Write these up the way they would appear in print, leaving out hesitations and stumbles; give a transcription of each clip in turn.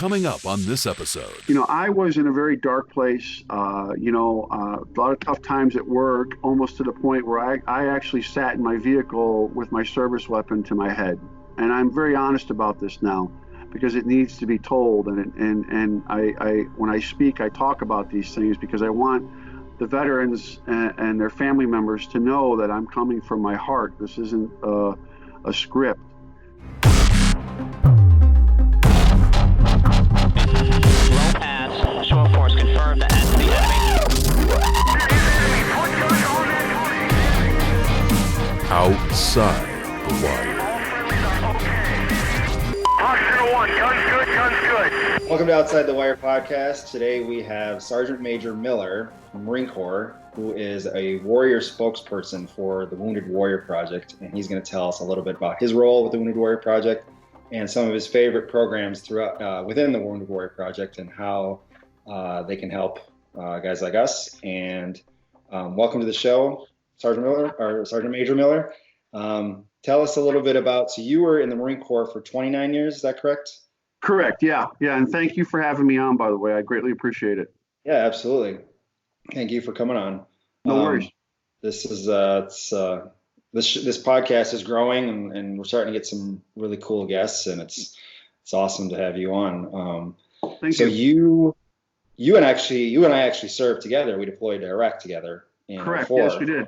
Coming up on this episode. I was in a very dark place, a lot of tough times at work, almost to the point where I actually sat in my vehicle with my service weapon to my head. And I'm very honest about this now because it needs to be told. And I when I speak, I talk about these things because I want the veterans and their family members to know that I'm coming from my heart. This isn't a script. Shore force confirmed that the enemy. Outside the wire. Guns good. Welcome to Outside the Wire podcast. Today we have Sergeant Major Miller from Marine Corps, who is a warrior spokesperson for the Wounded Warrior Project, and he's going to tell us a little bit about his role with the Wounded Warrior Project and some of his favorite programs throughout within the Wounded Warrior Project and how they can help guys like us. And welcome to the show, Sergeant Major Miller. Tell us a little bit about, so you were in the Marine Corps for 29 years, is that correct? Correct, yeah. And thank you for having me on, by the way. I greatly appreciate it. Yeah, absolutely. Thank you for coming on. No worries. This is this podcast is growing, and we're starting to get some really cool guests, and it's awesome to have you on. Thank you. So you and I actually served together. We deployed to Iraq together. Correct. Yes, we did.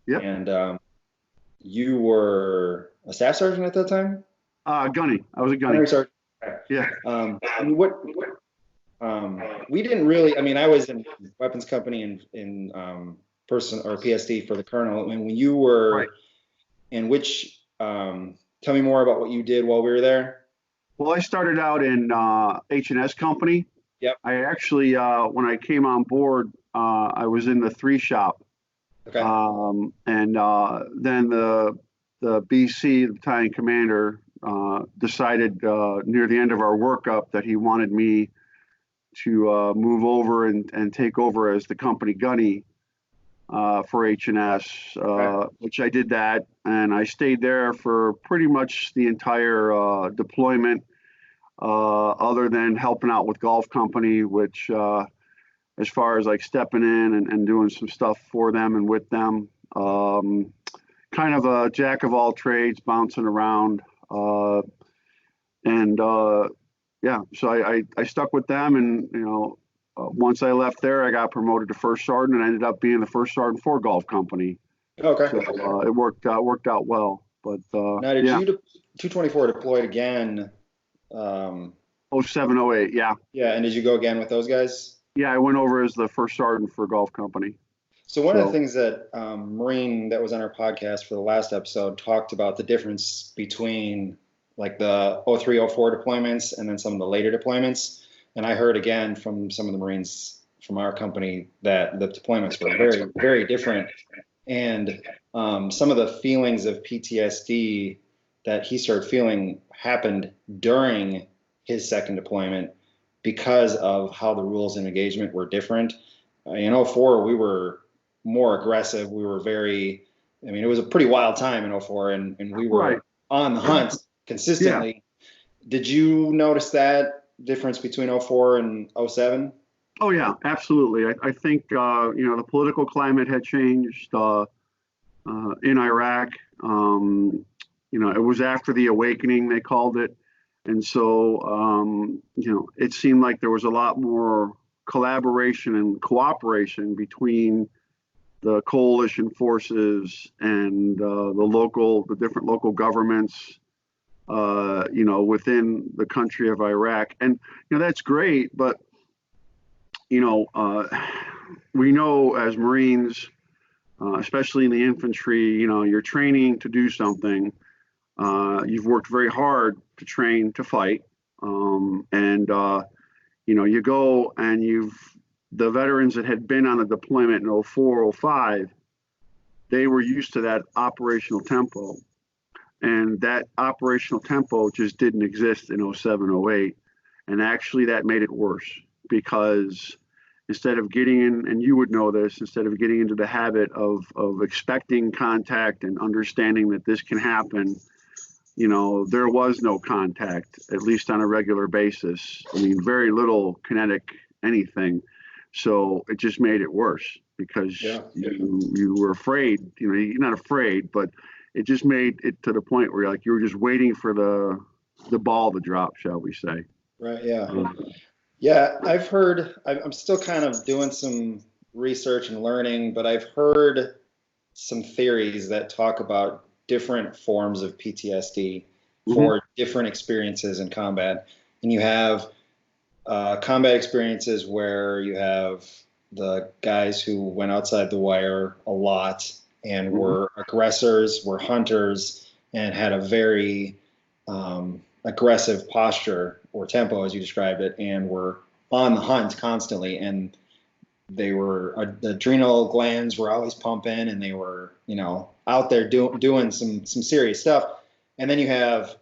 Yep. And you were a staff sergeant at that time? Gunny. I was a gunny. Sergeant. Yeah. We didn't really. I mean, I was in weapons company in person or PSD for the colonel. And when you were right. in which, tell me more about what you did while we were there. Well, I started out in H&S company. Yep. I actually, when I came on board, I was in the 3 shop. Okay. And then the BC, the battalion commander, decided near the end of our workup that he wanted me to move over and take over as the company gunny for H&S, which I did that. And I stayed there for pretty much the entire deployment. Other than helping out with golf company, which as far as like stepping in and doing some stuff for them and with them, kind of a jack of all trades, bouncing around. So I stuck with them, and once I left there, I got promoted to first sergeant and ended up being the first sergeant for golf company. Okay. So it worked out well. But now, did you 224 deployed again? 07, 08, yeah. Yeah, and did you go again with those guys? Yeah, I went over as the first sergeant for golf company. So one of the things that Marine that was on our podcast for the last episode talked about the difference between like the 03, 04 deployments and then some of the later deployments. And I heard again from some of the Marines from our company that the deployments were very, very different. And some of the feelings of PTSD that he started feeling happened during his second deployment because of how the rules of engagement were different. In 04, we were more aggressive. We were it was a pretty wild time in 04, and we were right. on the hunt consistently. Yeah. Did you notice that difference between 04 and 07? Oh, yeah, absolutely. I think, the political climate had changed in Iraq. It was after the awakening, they called it. And so, it seemed like there was a lot more collaboration and cooperation between the coalition forces and the different local governments, within the country of Iraq. And, that's great. But, we know as Marines, especially in the infantry, you're training to do something. You've worked very hard to train to fight. You go and the veterans that had been on a deployment in 04, 05, they were used to that operational tempo. And that operational tempo just didn't exist in 07, 08. And actually that made it worse because instead of getting in, and you would know this, instead of getting into the habit of expecting contact and understanding that this can happen, there was no contact, at least on a regular basis. I mean, very little kinetic anything. So it just made it worse because you were afraid. You're not afraid, but it just made it to the point where you were just waiting for the ball to drop, shall we say? Right. Yeah. Yeah. I've heard. I'm still kind of doing some research and learning, but I've heard some theories that talk about different forms of PTSD for different experiences in combat. And you have combat experiences where you have the guys who went outside the wire a lot and were aggressors, were hunters, and had a very aggressive posture or tempo, as you described it, and were on the hunt constantly. And they were, the adrenal glands were always pumping, and they were, out there doing some serious stuff. And then you have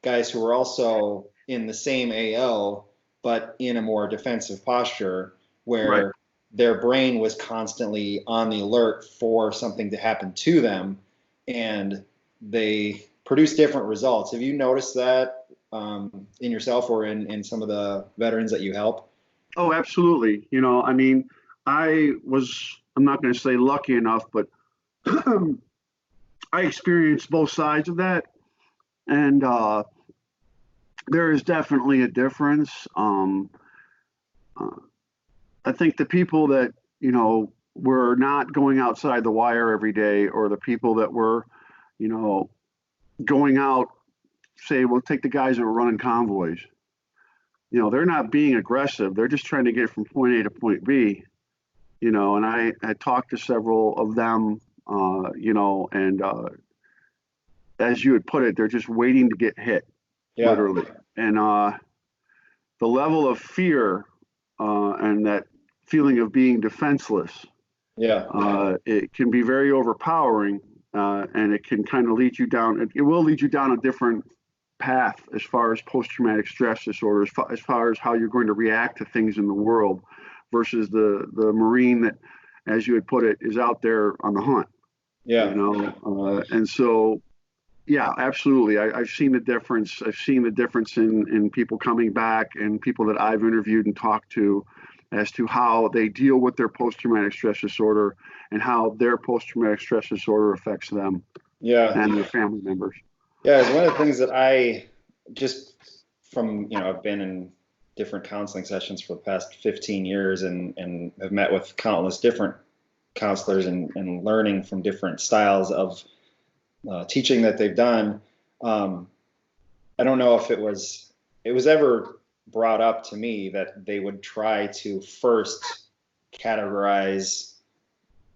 guys who were also in the same AO, but in a more defensive posture, where their brain was constantly on the alert for something to happen to them, and they produce different results. Have you noticed that in yourself or in some of the veterans that you help? Oh, absolutely. I mean, I'm not going to say lucky enough, but I experienced both sides of that. And there is definitely a difference. I think the people that, were not going outside the wire every day, or the people that were, going out, say, we'll take the guys that were running convoys. They're not being aggressive. They're just trying to get from point A to point B, and I talked to several of them, and as you would put it, they're just waiting to get hit, literally. And the level of fear and that feeling of being defenseless, it can be very overpowering, and it can kind of lead you down. It will lead you down a different path as far as post-traumatic stress disorder, as far as how you're going to react to things in the world, versus the Marine that, as you would put it, is out there on the hunt. And so, yeah, absolutely. I've seen the difference. I've seen the difference in people coming back and people that I've interviewed and talked to as to how they deal with their post-traumatic stress disorder and how their post-traumatic stress disorder affects them and their family members. Yeah, it's one of the things that I just from, I've been in different counseling sessions for the past 15 years and have met with countless different counselors and learning from different styles of teaching that they've done. I don't know if it was ever brought up to me that they would try to first categorize,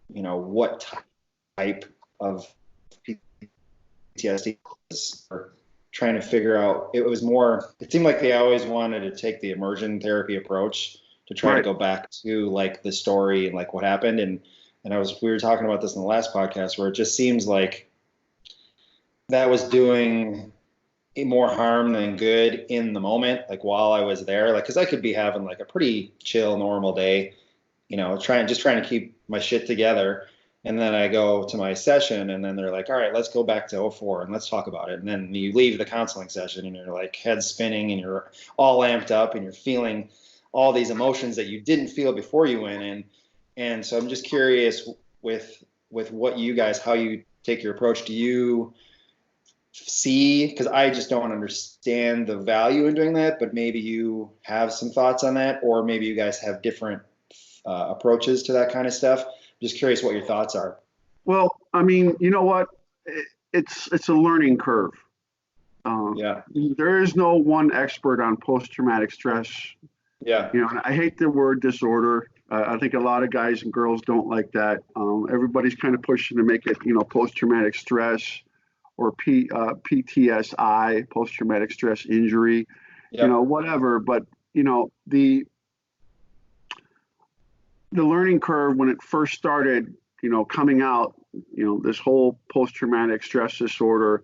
what type of PTSD is, or trying to figure out. It seemed like they always wanted to take the immersion therapy approach to try to go back to like the story and like what happened. And we were talking about this in the last podcast, where it just seems like that was doing more harm than good in the moment, like while I was there, like, cause I could be having like a pretty chill, normal day, trying to keep my shit together. And then I go to my session and then they're like, all right, let's go back to 04 and let's talk about it. And then you leave the counseling session and you're like head spinning and you're all amped up and you're feeling all these emotions that you didn't feel before you went in. And so I'm just curious with what you guys, how you take your approach. Do you see, because I just don't understand the value in doing that, but maybe you have some thoughts on that, or maybe you guys have different approaches to that kind of stuff. Just curious what your thoughts are. Well, I mean, you know what? It's a learning curve. There is no one expert on post-traumatic stress. And I hate the word disorder. I think a lot of guys and girls don't like that. Everybody's kind of pushing to make it, post-traumatic stress or PTSI, post-traumatic stress injury, whatever. But, the learning curve when it first started, coming out, this whole post-traumatic stress disorder,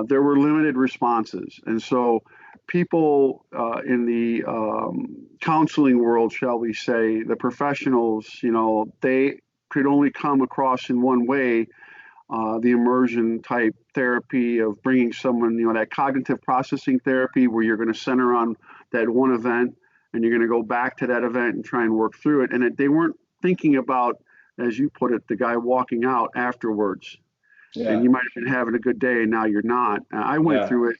there were limited responses. And so people in the counseling world, shall we say, the professionals, they could only come across in one way the immersion type therapy of bringing someone, that cognitive processing therapy where you're going to center on that one event and you're going to go back to that event and try and work through it. And they weren't thinking about, as you put it, the guy walking out afterwards. Yeah. And you might have been having a good day and now you're not. I went through it.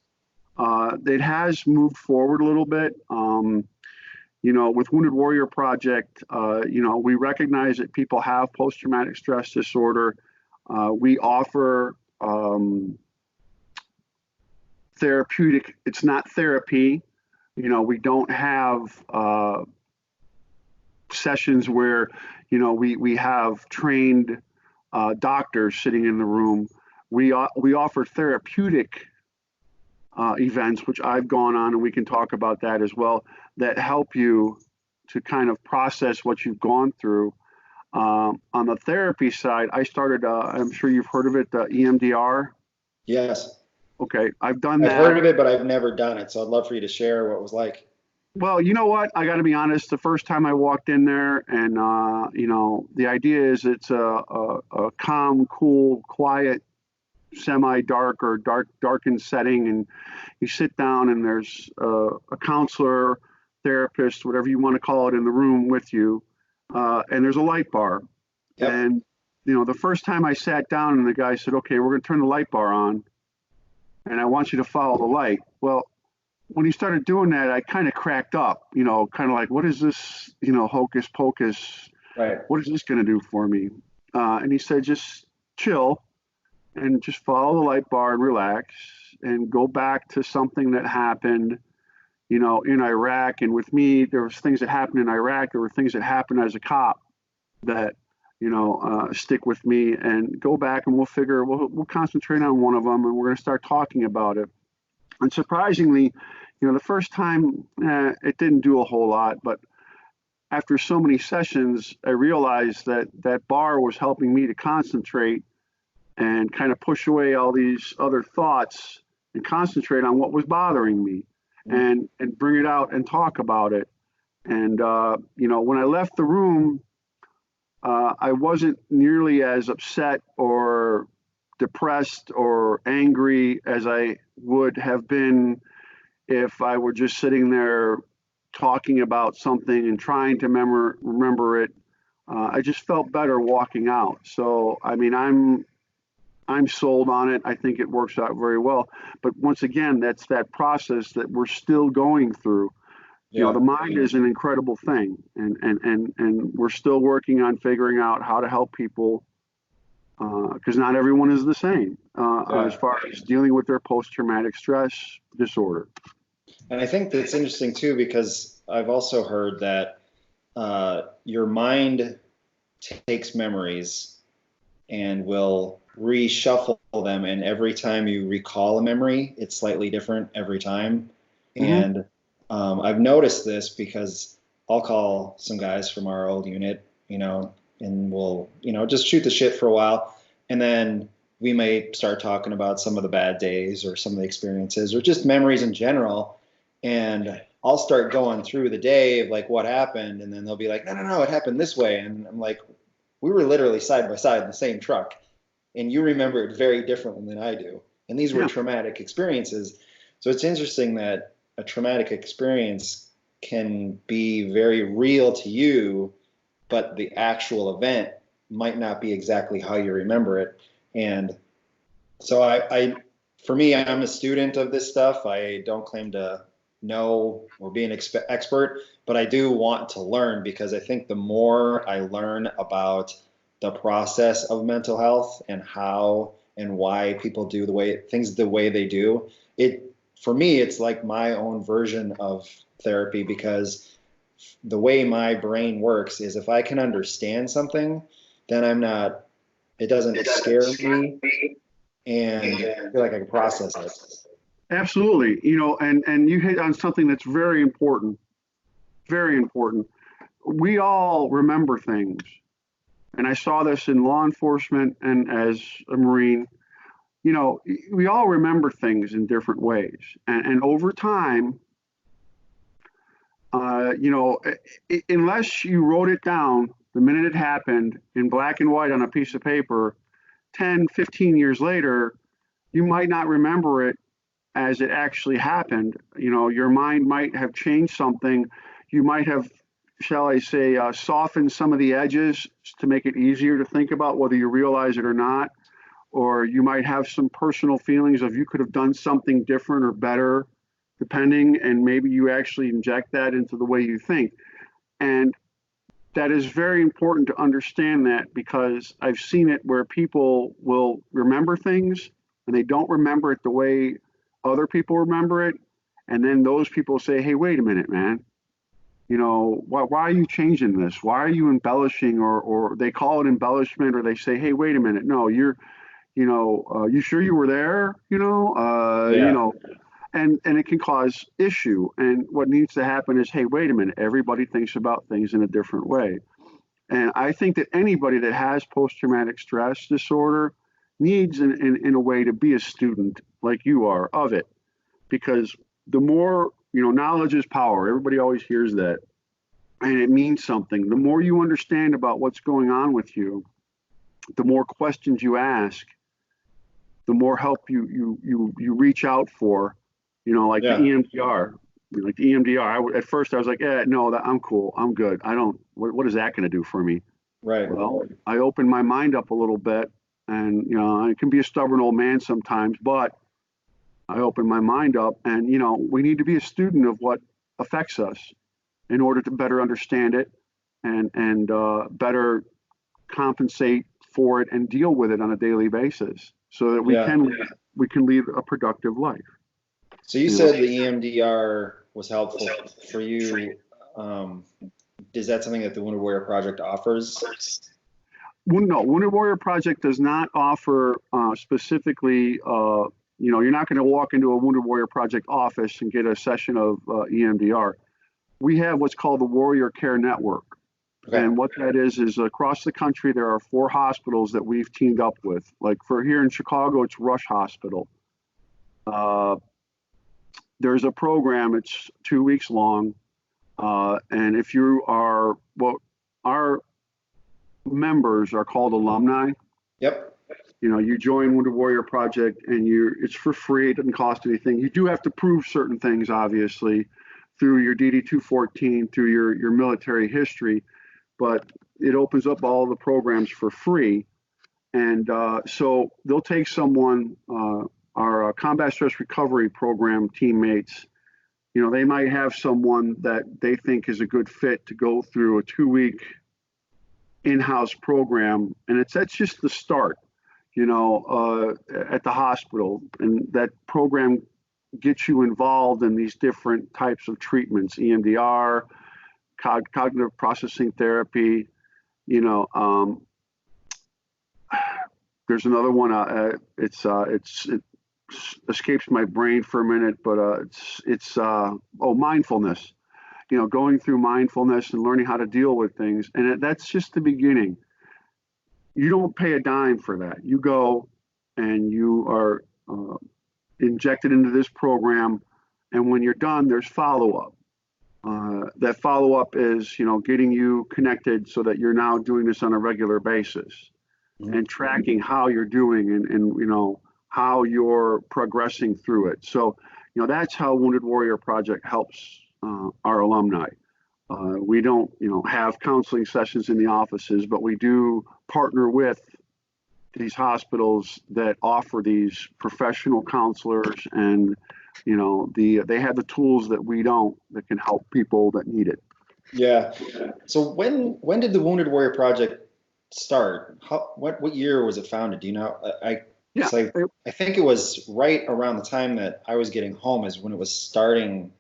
It has moved forward a little bit. With Wounded Warrior Project, we recognize that people have post-traumatic stress disorder. We offer therapeutic, it's not therapy. We don't have sessions where, we have trained doctors sitting in the room. We offer therapeutic events, which I've gone on, and we can talk about that as well, that help you to kind of process what you've gone through. On the therapy side, I started, I'm sure you've heard of it, the EMDR. Yes. Okay, I've done that. I've heard of it, but I've never done it. So I'd love for you to share what it was like. Well, you know what? I got to be honest. The first time I walked in there, and the idea is it's a calm, cool, quiet, semi-dark or darkened setting, and you sit down, and there's a counselor, therapist, whatever you want to call it, in the room with you, and there's a light bar. Yep. And the first time I sat down, and the guy said, "Okay, we're going to turn the light bar on, and I want you to follow the light." Well, when he started doing that, I kind of cracked up, kind of like, what is this, hocus pocus? Right. What is this going to do for me? And he said, just chill and just follow the light bar and relax and go back to something that happened, in Iraq. And with me, there was things that happened in Iraq. There were things that happened as a cop that, stick with me, and go back and we'll concentrate on one of them, and we're going to start talking about it. And surprisingly, the first time it didn't do a whole lot, but after so many sessions, I realized that that bar was helping me to concentrate and kind of push away all these other thoughts and concentrate on what was bothering me, and bring it out and talk about it. And, when I left the room, I wasn't nearly as upset or depressed or angry as I would have been if I were just sitting there talking about something and trying to remember it. I just felt better walking out. So, I mean, I'm sold on it. I think it works out very well. But once again, that's that process that we're still going through. The mind is an incredible thing, and we're still working on figuring out how to help people, because not everyone is the same as far as dealing with their post-traumatic stress disorder. And I think that's interesting too, because I've also heard that your mind takes memories and will reshuffle them, and every time you recall a memory, it's slightly different every time. And I've noticed this because I'll call some guys from our old unit, and we'll, just shoot the shit for a while, and then we may start talking about some of the bad days or some of the experiences or just memories in general. And I'll start going through the day of like what happened, and then they'll be like, no, it happened this way. And I'm like, we were literally side by side in the same truck, and you remember it very differently than I do. And these were traumatic experiences. So it's interesting that a traumatic experience can be very real to you, but the actual event might not be exactly how you remember it. And so for me, I'm a student of this stuff. I don't claim to know or be an expert, but I do want to learn, because I think the more I learn about the process of mental health and how and why people do the way they do, for me, it's like my own version of therapy, because the way my brain works is if I can understand something, then it doesn't scare me, and I feel like I can process it. Absolutely. And you hit on something that's very important. Very important. We all remember things. And I saw this in law enforcement and as a Marine. We all remember things in different ways. And over time, unless you wrote it down the minute it happened in black and white on a piece of paper, 10, 15 years later, you might not remember it as it actually happened. Your mind might have changed something. You might have, shall I say, softened some of the edges to make it easier to think about whether you realize it or not. Or you might have some personal feelings of you could have done something different or better, depending, and maybe you actually inject that into the way you think. And that is very important to understand that, because I've seen it where people will remember things and they don't remember it the way other people remember it. And then those people say, hey, wait a minute, man. Why are you changing this? Why are you embellishing? Or they call it embellishment, or they say, hey, wait a minute. No, you sure you were there? And it can cause issue. And what needs to happen is, hey, wait a minute, everybody thinks about things in a different way. And I think that anybody that has post-traumatic stress disorder needs, in a way, to be a student like you are of it. Because the more, knowledge is power. Everybody always hears that. And it means something. The more you understand about what's going on with you, the more questions you ask, the more help you reach out for. The EMDR, at first I was like, no, I'm cool. I'm good. What is that going to do for me? Right. Well, I opened my mind up a little bit, and, I can be a stubborn old man sometimes, but I opened my mind up, and, we need to be a student of what affects us in order to better understand it and better compensate for it and deal with it on a daily basis so that we can lead a productive life. So you said the EMDR was helpful for you. Is that something that the Wounded Warrior Project offers? No, Wounded Warrior Project does not offer specifically, you're not going to walk into a Wounded Warrior Project office and get a session of EMDR. We have what's called the Warrior Care Network. Okay. And what that is across the country, there are 4 hospitals that we've teamed up with. Like for here in Chicago, it's Rush Hospital. There's a program, it's 2 weeks long. And if you are, our members are called alumni. Yep. You join Wounded Warrior Project and it's for free. It doesn't cost anything. You do have to prove certain things, obviously, through your DD-214, through your military history, but it opens up all the programs for free. And so they'll take someone, our combat stress recovery program teammates, they might have someone that they think is a good fit to go through a 2-week in-house program. And that's just the start, at the hospital. And that program gets you involved in these different types of treatments, EMDR, cognitive processing therapy, there's another one. It escapes my brain for a minute, but it's mindfulness. Going through mindfulness and learning how to deal with things, and that's just the beginning. You don't pay a dime for that. You go and you are injected into this program, and when you're done, there's follow-up. That follow-up is, getting you connected so that you're now doing this on a regular basis and tracking how you're doing and how you're progressing through it. So, that's how Wounded Warrior Project helps our alumni. We don't, have counseling sessions in the offices, but we do partner with these hospitals that offer these professional counselors, and they have the tools that we don't, that can help people that need it. Yeah. So when did the Wounded Warrior Project start? What year was it founded? Do you know? I think it was right around the time that I was getting home is when it was starting.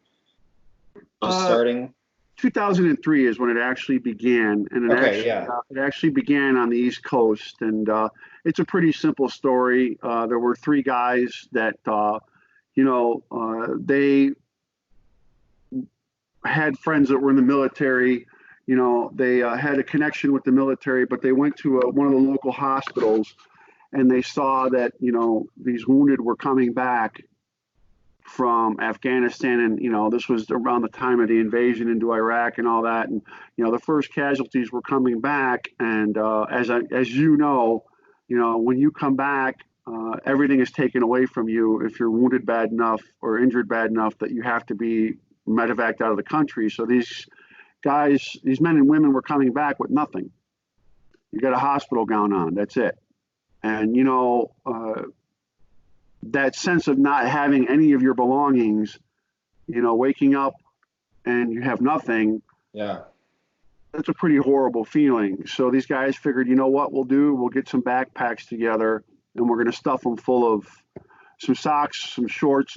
2003 is when it actually began, and it actually began on the East Coast, and it's a pretty simple story. There were 3 guys that they had friends that were in the military. They had a connection with the military, but they went to one of the local hospitals, and they saw that these wounded were coming back from Afghanistan, and this was around the time of the invasion into Iraq and all that, and the first casualties were coming back, and as when you come back, everything is taken away from you if you're wounded bad enough or injured bad enough that you have to be medevaced out of the country. So these guys, these men and women were coming back with nothing. You got a hospital gown on, that's it. And, that sense of not having any of your belongings, waking up and you have nothing. Yeah. That's a pretty horrible feeling. So these guys figured, you know what we'll do? We'll get some backpacks together and we're going to stuff them full of some socks, some shorts,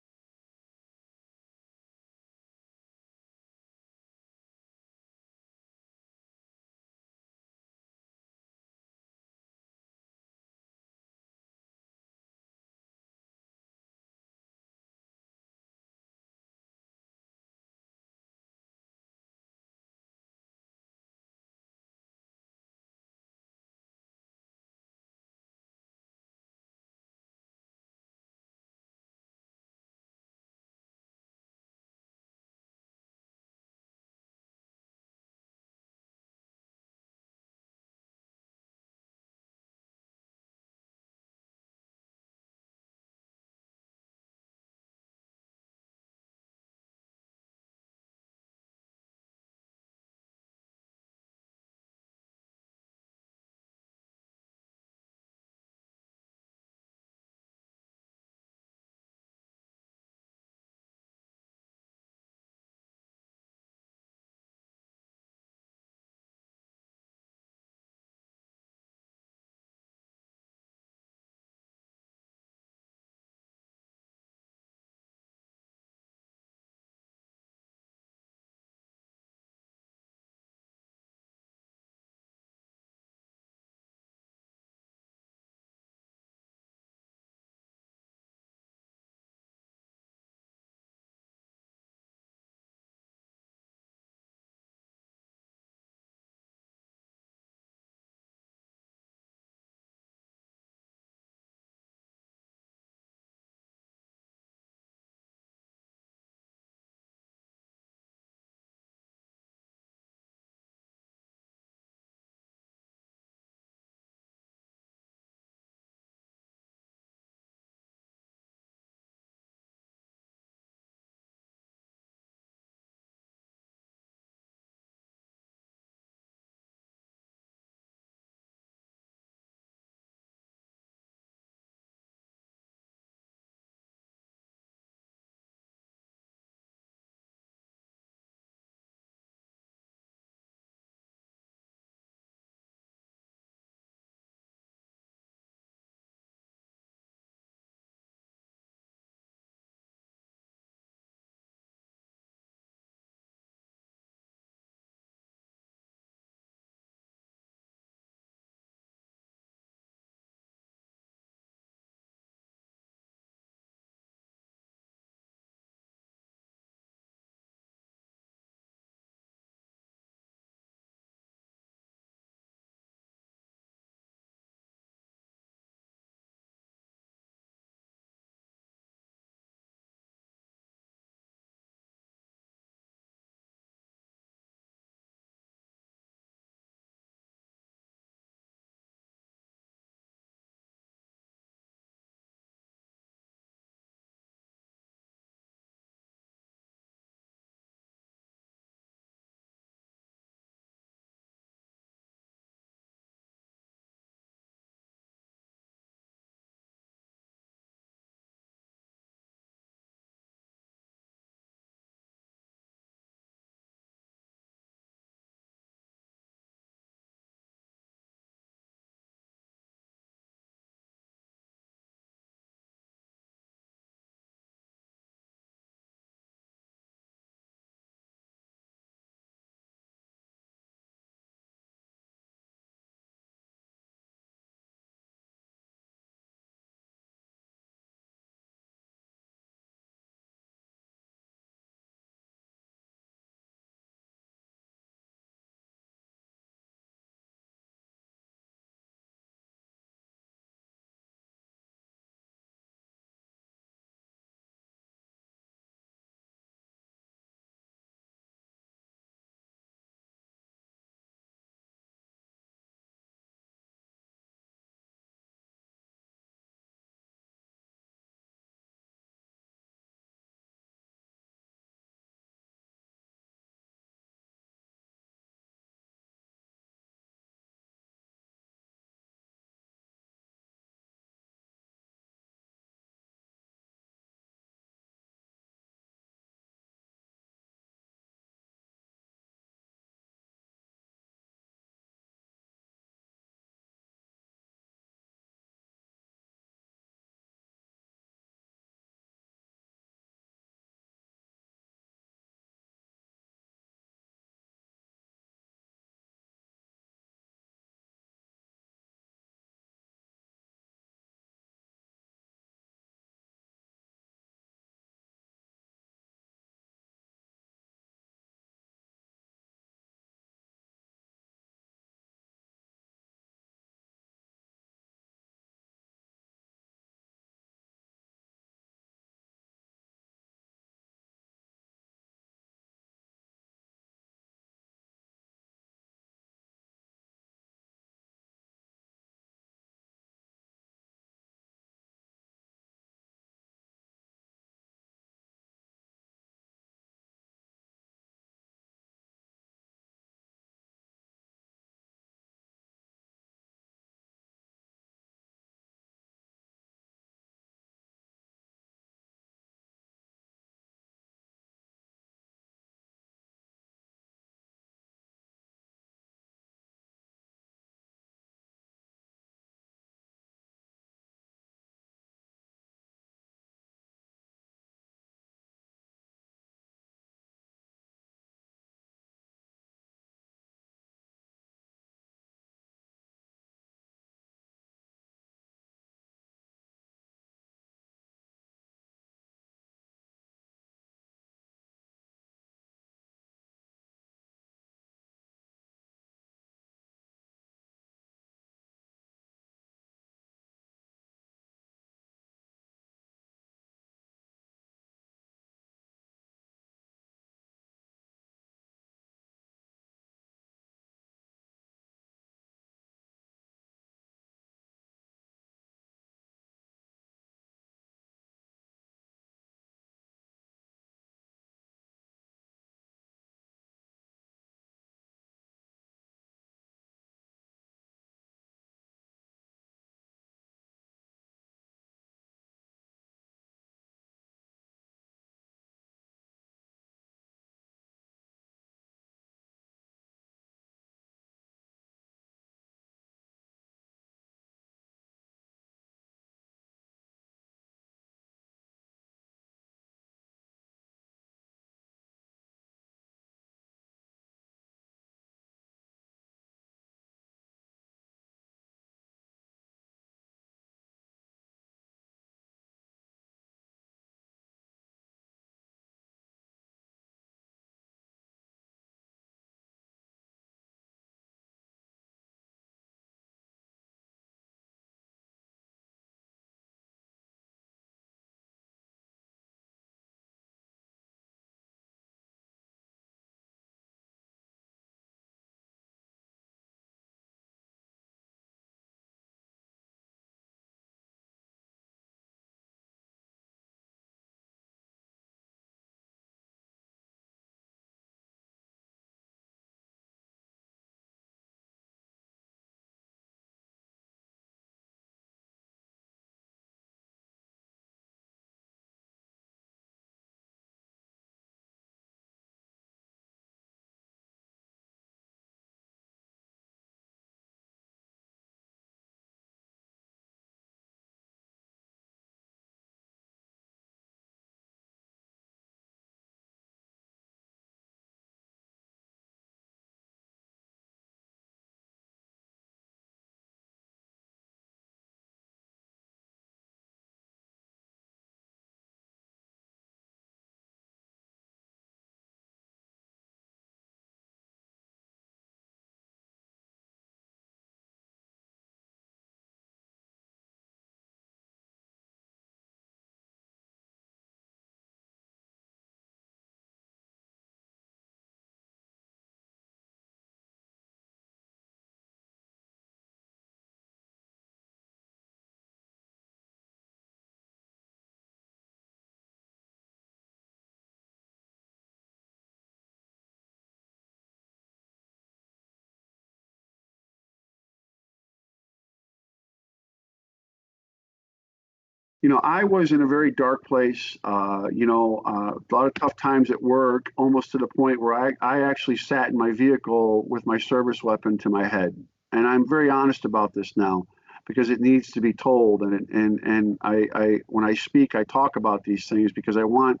I was in a very dark place, a lot of tough times at work, almost to the point where I actually sat in my vehicle with my service weapon to my head. And I'm very honest about this now because it needs to be told. And I when I speak, I talk about these things because I want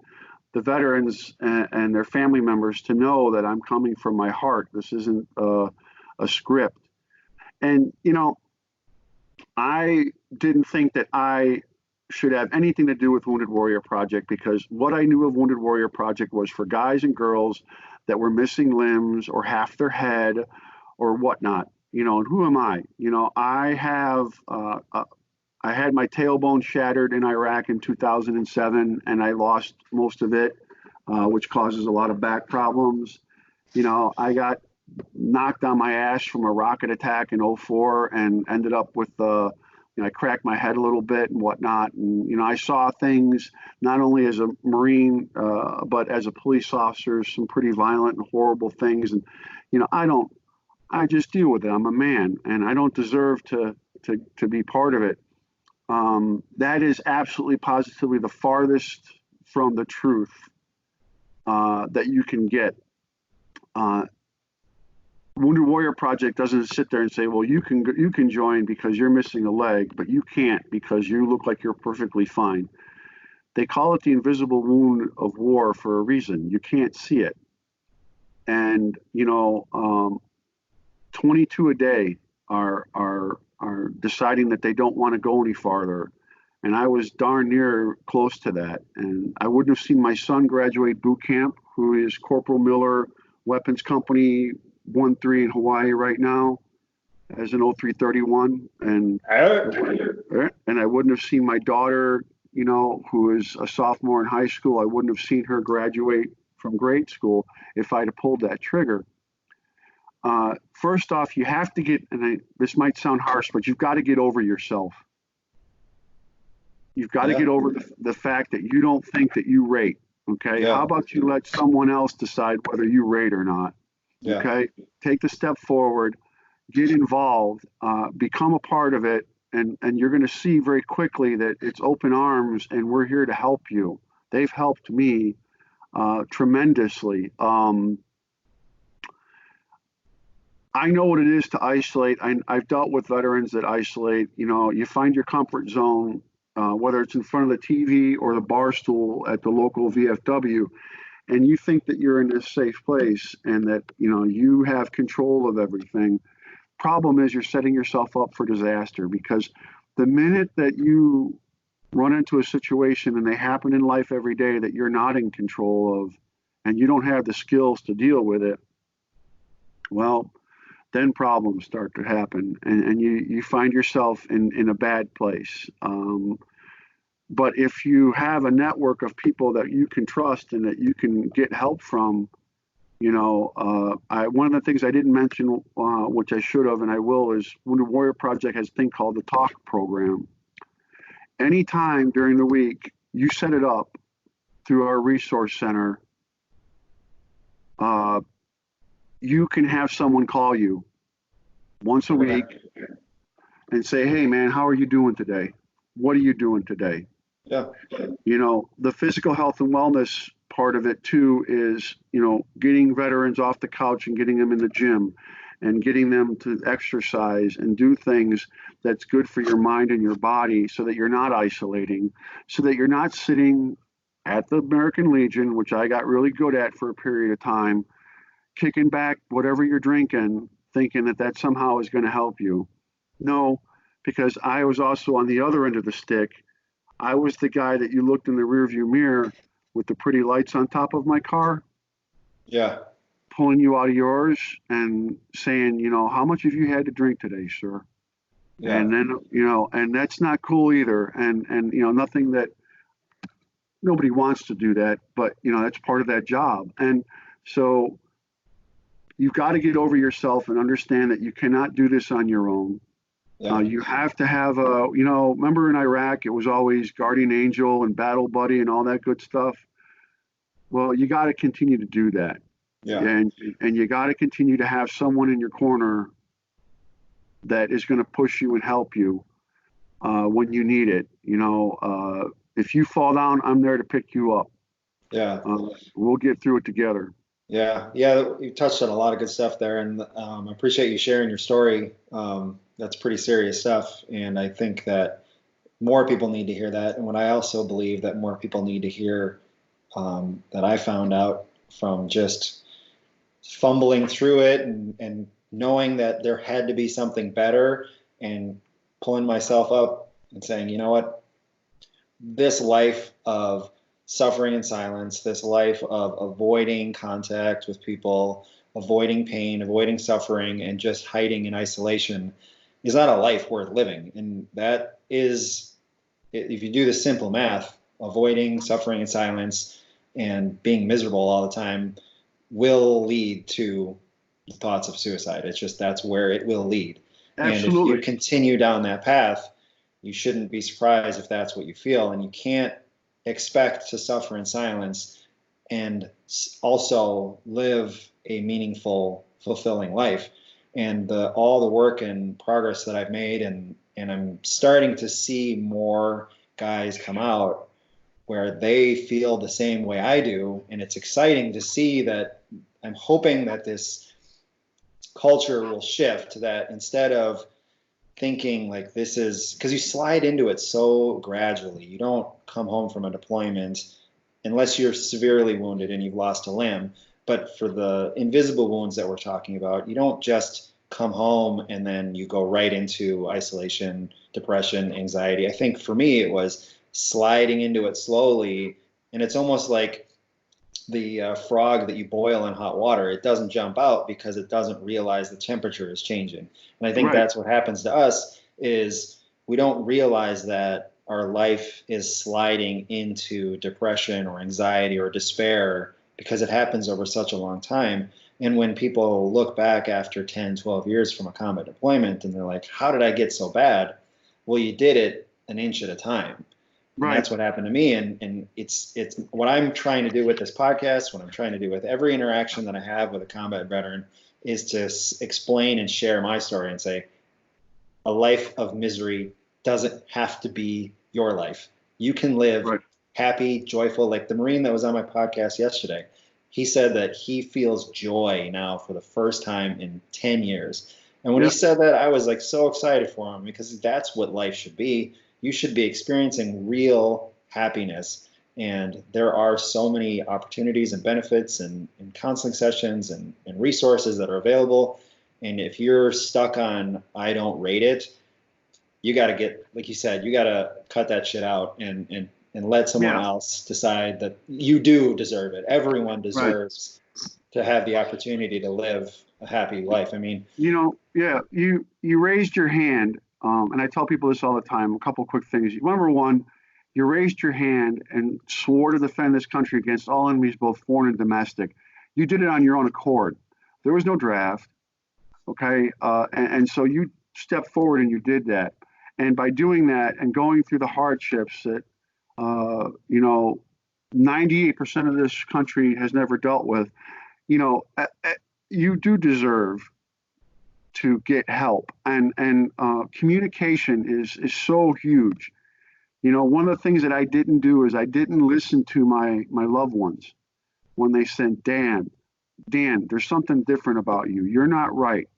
the veterans and their family members to know that I'm coming from my heart. This isn't a script. And, I didn't think that I should have anything to do with Wounded Warrior Project because what I knew of Wounded Warrior Project was for guys and girls that were missing limbs or half their head or whatnot. And who am I? I had my tailbone shattered in Iraq in 2007, and I lost most of it, which causes a lot of back problems. I got knocked on my ass from a rocket attack in '04 and ended up with I cracked my head a little bit and whatnot. And, I saw things not only as a Marine, but as a police officer, some pretty violent and horrible things. And, I just deal with it. I'm a man and I don't deserve to be part of it. That is absolutely positively the farthest from the truth that you can get. Wounded Warrior Project doesn't sit there and say, well, you can join because you're missing a leg, but you can't because you look like you're perfectly fine. They call it the invisible wound of war for a reason. You can't see it. And, 22 a day are deciding that they don't want to go any farther. And I was darn near close to that. And I wouldn't have seen my son graduate boot camp, who is Corporal Miller, Weapons Company 1-3 in Hawaii right now as an 0331. And I wouldn't have seen my daughter, who is a sophomore in high school. I wouldn't have seen her graduate from grade school if I'd have pulled that trigger. First off, you have to get, this might sound harsh, but you've got to get over yourself. You've got to get over the fact that you don't think that you rate. Okay. Yeah. How about you let someone else decide whether you rate or not? Yeah. Okay. Take the step forward, get involved, become a part of it. And you're going to see very quickly that it's open arms and we're here to help you. They've helped me tremendously. I know what it is to isolate. I've dealt with veterans that isolate. You find your comfort zone, whether it's in front of the TV or the bar stool at the local VFW, and you think that you're in this safe place and that you have control of everything. Problem is you're setting yourself up for disaster because the minute that you run into a situation, and they happen in life every day, that you're not in control of and you don't have the skills to deal with it, well, then problems start to happen and you find yourself in a bad place. But if you have a network of people that you can trust and that you can get help from, one of the things I didn't mention, which I should have and I will, is Wounded Warrior Project has a thing called the Talk program. Anytime during the week, you set it up through our resource center, you can have someone call you once a week and say, hey, man, how are you doing today? What are you doing today? Yeah. The physical health and wellness part of it, too, is, getting veterans off the couch and getting them in the gym and getting them to exercise and do things that's good for your mind and your body so that you're not isolating, so that you're not sitting at the American Legion, which I got really good at for a period of time, kicking back whatever you're drinking, thinking that somehow is going to help you. No, because I was also on the other end of the stick. I was the guy that you looked in the rearview mirror with the pretty lights on top of my car. Yeah. Pulling you out of yours and saying, how much have you had to drink today, sir? Yeah. And then, and that's not cool either. And nothing that nobody wants to do that, but, that's part of that job. And so you've got to get over yourself and understand that you cannot do this on your own. Yeah. You have to have remember in Iraq, it was always guardian angel and battle buddy and all that good stuff. Well, you got to continue to do that. Yeah. And you got to continue to have someone in your corner that is going to push you and help you. when you need it. If you fall down, I'm there to pick you up. Yeah. We'll get through it together. Yeah. You touched on a lot of good stuff there, and I appreciate you sharing your story. That's pretty serious stuff, and I think that more people need to hear that. And what I also believe that more people need to hear, that I found out from just fumbling through it and knowing that there had to be something better, and pulling myself up and saying, you know what, this life of suffering in silence, this life of avoiding contact with people, avoiding pain, avoiding suffering, and just hiding in isolation is not a life worth living. And that is, if you do the simple math, avoiding suffering in silence and being miserable all the time will lead to thoughts of suicide. It's just, that's where it will lead. Absolutely. And if you continue down that path, you shouldn't be surprised if that's what you feel. And you can't expect to suffer in silence and also live a meaningful, fulfilling life. And all the work and progress that I've made, and I'm starting to see more guys come out where they feel the same way I do. And it's exciting to see that. I'm hoping that this culture will shift, that instead of thinking like this is, because you slide into it so gradually. You don't come home from a deployment unless you're severely wounded and you've lost a limb. But for the invisible wounds that we're talking about, you don't just come home and then you go right into isolation, depression, anxiety. I think for me, it was sliding into it slowly. And it's almost like the frog that you boil in hot water. It doesn't jump out because it doesn't realize the temperature is changing. And I think Right. That's what happens to us, is we don't realize that our life is sliding into depression or anxiety or despair because it happens over such a long time. And when people look back after 10, 12 years from a combat deployment and they're like, how did I get so bad? Well, you did it an inch at a time. And Right. that's what happened to me. And it's what I'm trying to do with this podcast, what I'm trying to do with every interaction that I have with a combat veteran, is to explain and share my story and say, a life of misery doesn't have to be your life. You can live Right. happy, joyful, like the Marine that was on my podcast yesterday. He said that he feels joy now for the first time in 10 years. And when Yep. he said that, I was like so excited for him, because that's what life should be. You should be experiencing real happiness. And there are so many opportunities and benefits and counseling sessions and resources that are available. And if you're stuck on, I don't rate it, you got to get, like you said, you got to cut that shit out and let someone Yeah. else decide that you do deserve it. Everyone deserves to have the opportunity to live a happy life. I mean, You raised your hand, and I tell people this all the time. A couple quick things. Number one, you raised your hand and swore to defend this country against all enemies, both foreign and domestic. You did it on your own accord. There was no draft, okay? And so you stepped forward and you did that. And by doing that and going through the hardships that, 98% of this country has never dealt with, you do deserve to get help, and communication is so huge. One of the things that I didn't do is I didn't listen to my loved ones when they said, Dan, there's something different about you. You're not right.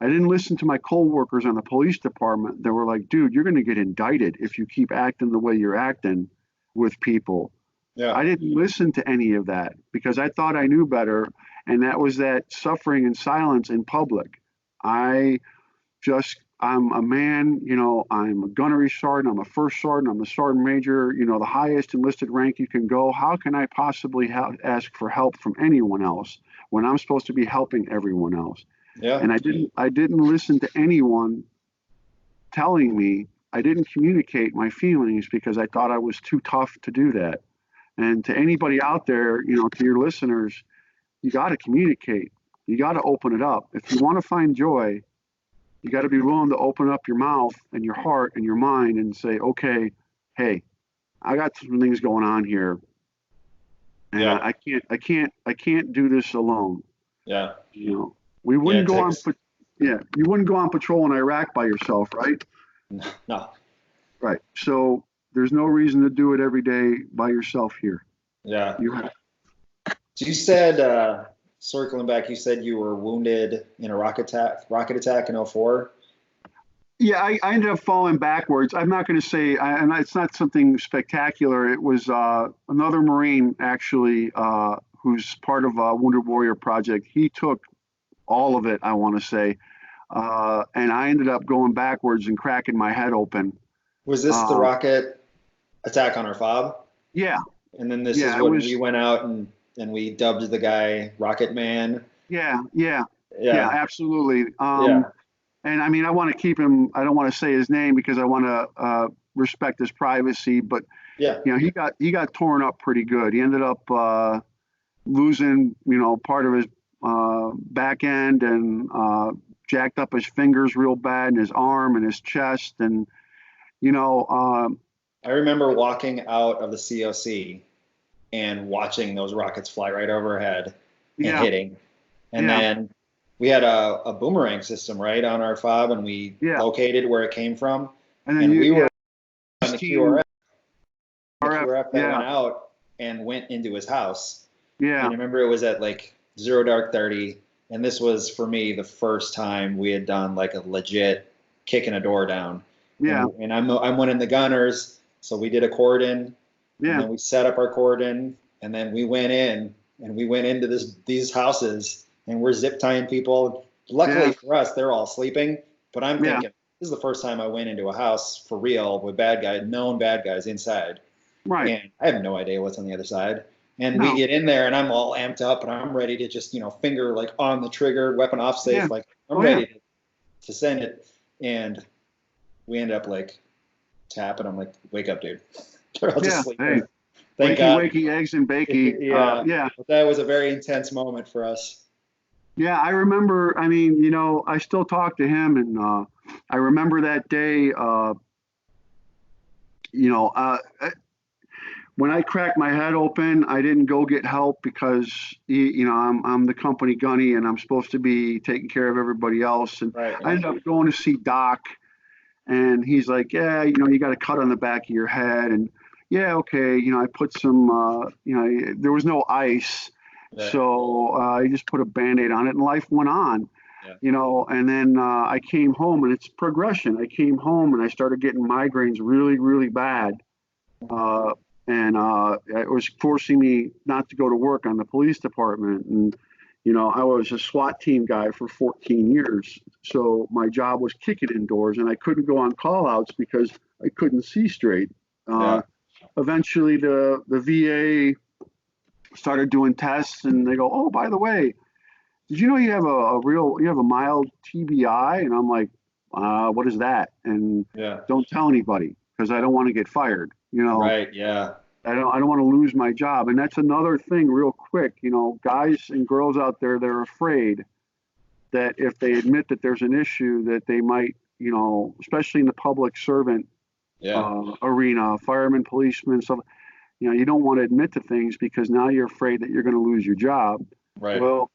I didn't listen to my coworkers on the police department that were like, dude, you're going to get indicted if you keep acting the way you're acting with people. yeah, I didn't listen to any of that because I thought I knew better. And that was that suffering in silence in public. I'm a man, I'm a gunnery sergeant, I'm a first sergeant, I'm a sergeant major, the highest enlisted rank you can go. How can I possibly ask for help from anyone else when I'm supposed to be helping everyone else? yeah, And I didn't listen to anyone telling me. I didn't communicate my feelings because I thought I was too tough to do that. And to anybody out there, to your listeners, you got to communicate. You got to open it up. If you want to find joy, you got to be willing to open up your mouth and your heart and your mind and say, okay, hey, I got some things going on here, and Yeah. I can't do this alone. yeah. We wouldn't Yeah, it go takes- you wouldn't go on patrol in Iraq by yourself, right? No, Right. So there's no reason to do it every day by yourself here. Yeah. You have, So you said, circling back, you said you were wounded in a rocket attack in '04. yeah, I ended up falling backwards. I'm not going to say, and it's not something spectacular. It was another Marine actually, who's part of Wounded Warrior Project. He took all of it, I want to say, and I ended up going backwards and cracking my head open. Was this the Uh, rocket attack on our fob? yeah, And then this yeah, is it when was. we went out and we dubbed the guy Rocket Man. Yeah, yeah, yeah, Yeah. absolutely. Yeah. And I mean, I want to keep him. I don't want to say his name because I want to respect his privacy. But Yeah. he got torn up pretty good. He ended up losing part of his back end and jacked up his fingers real bad and his arm and his chest and you know I remember walking out of the COC and watching those rockets fly right overhead and yeah, hitting. And yeah, then we had a boomerang system right on our fob, and we yeah. located where it came from. And then And we were yeah, on the team QRF, RF, that yeah, went out and went into his house. And yeah, I remember it was at like 0 dark 30. And this was for me the first time we had done like a legit kicking a door down. yeah, And I'm one of the gunners. So we did a cordon, and yeah, then we set up our cordon, and then we went in and we went into these houses, and we're zip tying people. Luckily yeah, for us, they're all sleeping. But I'm yeah. thinking, this is the first time I went into a house for real with known bad guys inside. Right. And I have no idea what's on the other side. And No. we get in there, and I'm all amped up, and I'm ready to just, finger like on the trigger, weapon off safe, Yeah. like I'm Oh, ready to send it. And we end up like tapping. I'm like, wake up, dude. They're all just Yeah. sleeping. Hey, Thank wakey, God. wakey, eggs and bakey. Yeah. Yeah. But that was a very intense moment for us. Yeah, I remember. I mean, I still talk to him, and I remember that day. When I cracked my head open, I didn't go get help because I'm the company gunny, and I'm supposed to be taking care of everybody else. And Right. I ended up going to see Doc, and he's like, "Yeah, you got a cut on the back of your head," and yeah, okay, I put some, there was no ice. Yeah. So he just put a Band-Aid on it, and life went on. Yeah. And then I came home, and it's progression. I came home, and I started getting migraines really, really bad. And it was forcing me not to go to work on the police department. And, I was a SWAT team guy for 14 years. So my job was kicking indoors, and I couldn't go on call outs because I couldn't see straight. Yeah. Eventually, the VA started doing tests, and they go, "Oh, by the way, did you know you have you have a mild TBI?" And I'm like, "What is that?" And Yeah. don't tell anybody because I don't want to get fired. Right. Yeah. I don't want to lose my job. And that's another thing, real quick. Guys and girls out there, they're afraid that if they admit that there's an issue, that they might, especially in the public servant arena, firemen, policemen, stuff. You don't want to admit to things because now you're afraid that you're going to lose your job. Right. Well,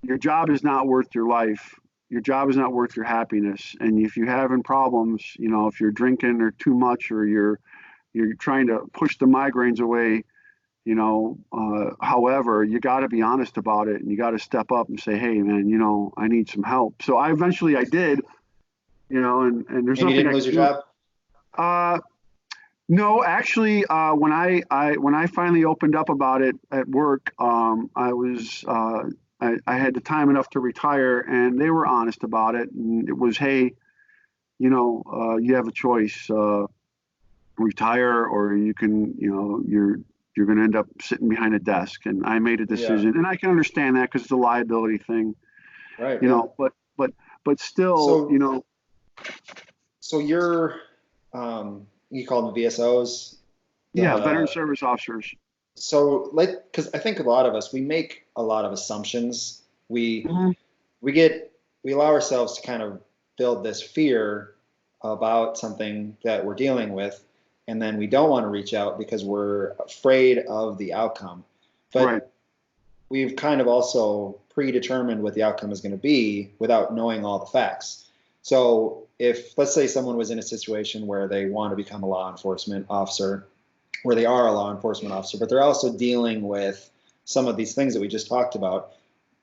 your job is not worth your life. Your job is not worth your happiness. And if you're having problems, if you're drinking or too much, or you're trying to push the migraines away, however, you got to be honest about it, and you got to step up and say, "Hey, man, I need some help." So I did, and there's And nothing you didn't I lose can your do. job? No, actually, when I finally opened up about it at work, I was I had the time enough to retire, and they were honest about it, and it was, "Hey, you have a choice, retire, or you can, you're going to end up sitting behind a desk." And I made a decision, and I can understand that because it's a liability thing, Right. but still, So you're, you call them VSOs? yeah, veteran service officers. So because I think a lot of us, we make a lot of assumptions. We Mhm. we allow ourselves to kind of build this fear about something that we're dealing with, and then we don't want to reach out because we're afraid of the outcome. But Right. we've kind of also predetermined what the outcome is going to be without knowing all the facts. So if, let's say someone was in a situation where they want to become a law enforcement officer, where they are a law enforcement officer, but they're also dealing with some of these things that we just talked about,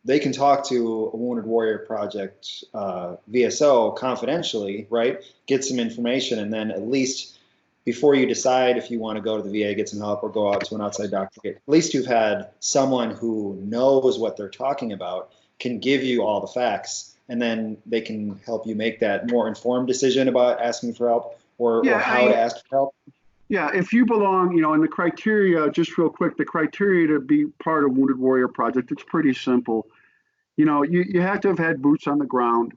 they can talk to a Wounded Warrior Project VSO confidentially, right? Get some information, and then at least before you decide if you want to go to the VA, get some help, or go out to an outside doctor, at least you've had someone who knows what they're talking about, can give you all the facts, and then they can help you make that more informed decision about asking for help or how to ask for help. Yeah, if you belong, in the criteria, just real quick, the criteria to be part of Wounded Warrior Project, it's pretty simple. You have to have had boots on the ground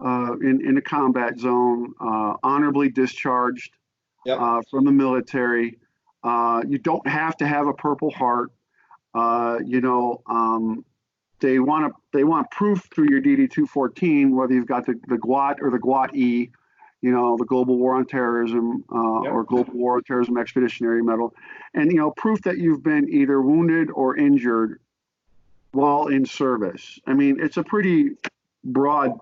in a combat zone, honorably discharged from the military. You don't have to have a Purple Heart. They want proof through your DD-214, whether you've got the GWAT or the GWAT-E, the Global War on Terrorism or Global War on Terrorism Expeditionary Medal, and proof that you've been either wounded or injured while in service. I mean, it's a pretty broad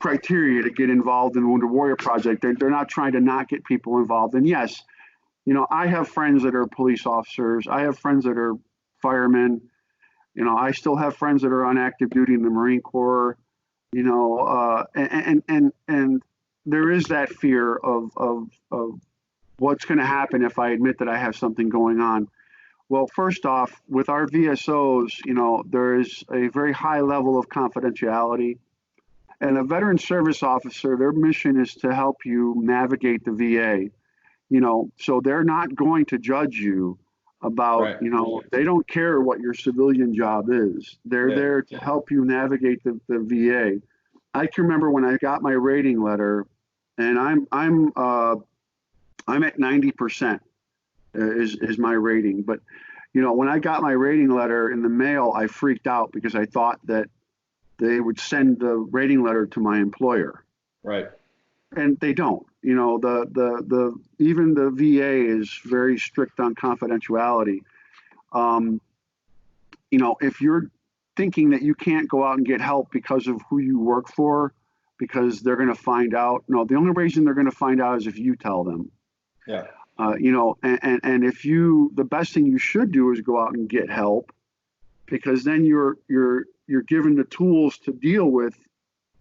criteria to get involved in Wounded Warrior Project. They're not trying to not get people involved. And yes, I have friends that are police officers. I have friends that are firemen. I still have friends that are on active duty in the Marine Corps. And there is that fear of what's going to happen if I admit that I have something going on. Well, first off, with our VSOs, there is a very high level of confidentiality. And a veteran service officer, their mission is to help you navigate the VA. So they're not going to judge you about, they don't care what your civilian job is. They're there to help you navigate the VA. I can remember when I got my rating letter, and I'm at 90% is my rating. But, when I got my rating letter in the mail, I freaked out because I thought that they would send the rating letter to my employer. Right. And they don't. Even the VA is very strict on confidentiality. If you're thinking that you can't go out and get help because of who you work for, because they're going to find out. No, the only reason they're going to find out is if you tell them. Yeah. And if the best thing you should do is go out and get help, because then you're given the tools to deal with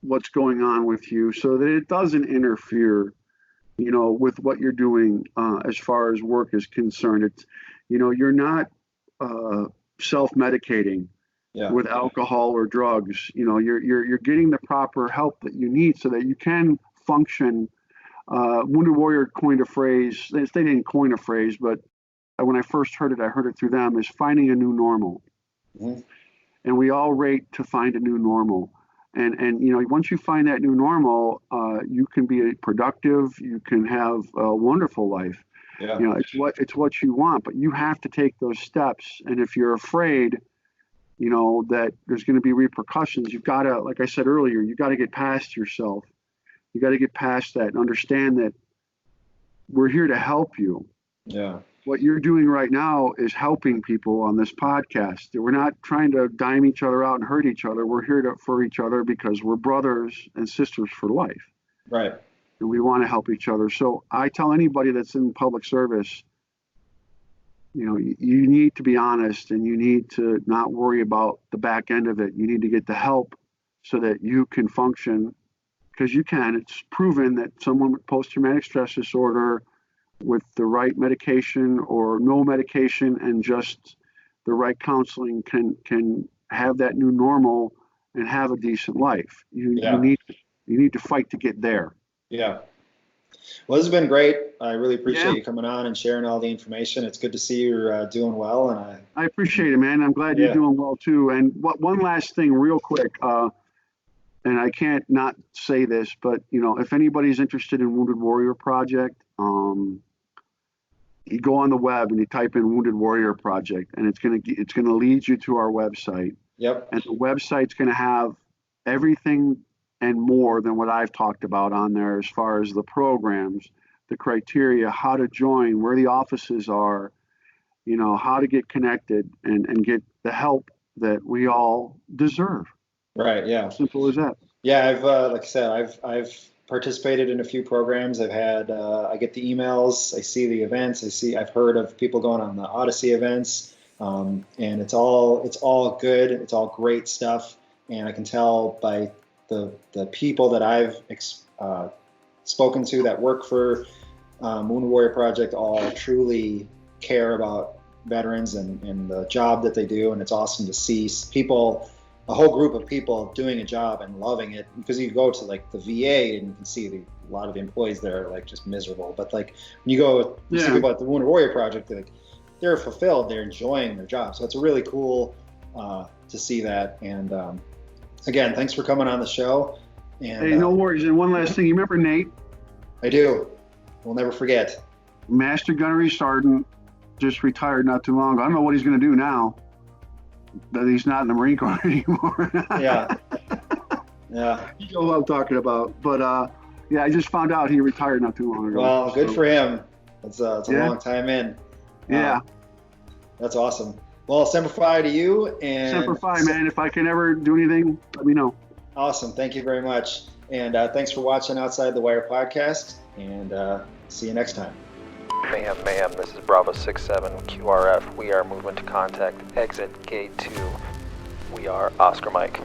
what's going on with you, so that it doesn't interfere, with what you're doing as far as work is concerned. It's, you're not self-medicating with alcohol or drugs. You're getting the proper help that you need so that you can function. Wounded Warrior coined a phrase. They didn't coin a phrase, but when I first heard it, I heard it through them, is finding a new normal. Mm-hmm. And we all rate to find a new normal. And once you find that new normal, you can be productive. You can have a wonderful life. Yeah. It's what you want, but you have to take those steps. And if you're afraid, that there's going to be repercussions, you've got to, like I said earlier, you got to get past yourself. You got to get past that and understand that we're here to help you. Yeah. What you're doing right now is helping people on this podcast. We're not trying to dime each other out and hurt each other. We're here for each other because we're brothers and sisters for life. Right. And we want to help each other. So I tell anybody that's in public service, you need to be honest, and you need to not worry about the back end of it. You need to get the help so that you can function, because you can. It's proven that someone with post-traumatic stress disorder with the right medication or no medication and just the right counseling can have that new normal and have a decent life. You need to fight to get there. Yeah. Well, this has been great. I really appreciate you coming on and sharing all the information. It's good to see you're doing well, and I appreciate it, man. I'm glad you're doing well too. And one last thing, real quick, and I can't not say this, but if anybody's interested in Wounded Warrior Project, you go on the web and you type in Wounded Warrior Project, and it's gonna lead you to our website. Yep. And the website's gonna have everything and more than what I've talked about on there, as far as the programs, the criteria, how to join, where the offices are, how to get connected and get the help that we all deserve. Right. Yeah. Simple as that. Yeah. I've like I said, I've participated in a few programs. I've had I get the emails, I see the events, I've heard of people going on the Odyssey events, and it's all good. It's all great stuff, and I can tell by the people that I've spoken to that work for Wounded Warrior Project all truly care about veterans and the job that they do, and it's awesome to see people, a whole group of people doing a job and loving it, because you go to like the VA and you can see a lot of the employees there are like just miserable, but like when you go see people at the Wounded Warrior Project, they're fulfilled, they're enjoying their job. So it's really cool to see that. And again, thanks for coming on the show. And Hey, no worries. And one last thing, you remember Nate? I do. We'll never forget. Master Gunnery Sergeant, just retired not too long ago. I don't know what he's going to do now that he's not in the Marine Corps anymore. Yeah. Yeah. You know what I'm talking about. But yeah, I just found out he retired not too long ago. Well, good for him. It's a long time in. Yeah. That's awesome. Well, Semper Fi to you. And Semper Fi, man. If I can ever do anything, let me know. Awesome. Thank you very much. And thanks for watching Outside the Wire podcast. And see you next time. Mayhem, this is Bravo 67 QRF. We are moving to contact exit gate 2. We are Oscar Mike.